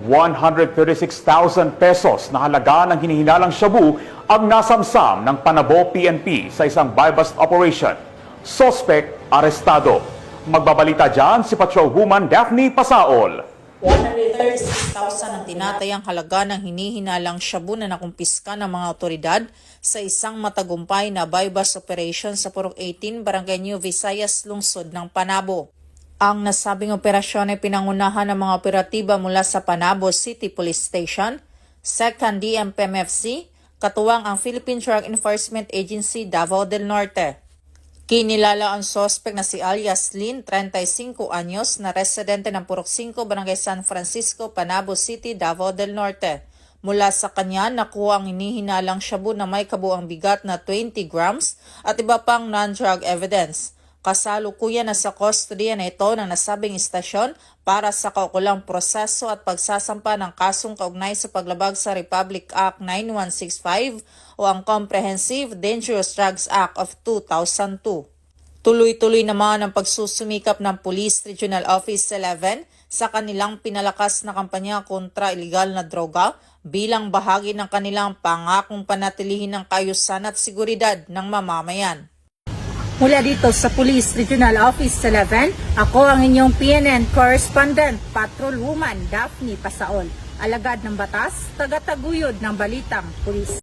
136,000 pesos na halaga ng hinihinalang shabu ang nasamsam ng Panabo PNP sa isang buy-bust operation. Suspect arestado. Magbabalita dyan si Patrolwoman Daphne Pasaol. 136,000 ang tinatayang halaga ng hinihinalang shabu na nakumpiska ng mga otoridad sa isang matagumpay na buy-bust operation sa Purok 18, Barangay New Visayas, lungsod ng Panabo. Ang nasabing operasyon ay pinangunahan ng mga operatiba mula sa Panabo City Police Station, 2nd DMPMFC, katuwang ang Philippine Drug Enforcement Agency Davao del Norte. Kinilala ang sospek na si alias Lin, 35 anyos, na residente ng Purok 5, Barangay San Francisco, Panabo City, Davao del Norte. Mula sa kanya, nakuha ang hinihinalang shabu na may kabuang bigat na 20 grams at iba pang non-drug evidence. Kasalukuyan na sa kustodiya na ito ng nasabing istasyon para sa kaukulang proseso at pagsasampa ng kasong kaugnay sa paglabag sa Republic Act 9165 o ang Comprehensive Dangerous Drugs Act of 2002. Tuloy-tuloy naman ang pagsusumikap ng Police Regional Office 11 sa kanilang pinalakas na kampanya kontra ilegal na droga bilang bahagi ng kanilang pangakong panatilihin ng kaayusan at seguridad ng mamamayan. Mula dito sa Police Regional Office 11, ako ang inyong PNN Correspondent, Patrolwoman Daphne Pasaol, alagad ng batas, tagataguyod ng balitang pulis.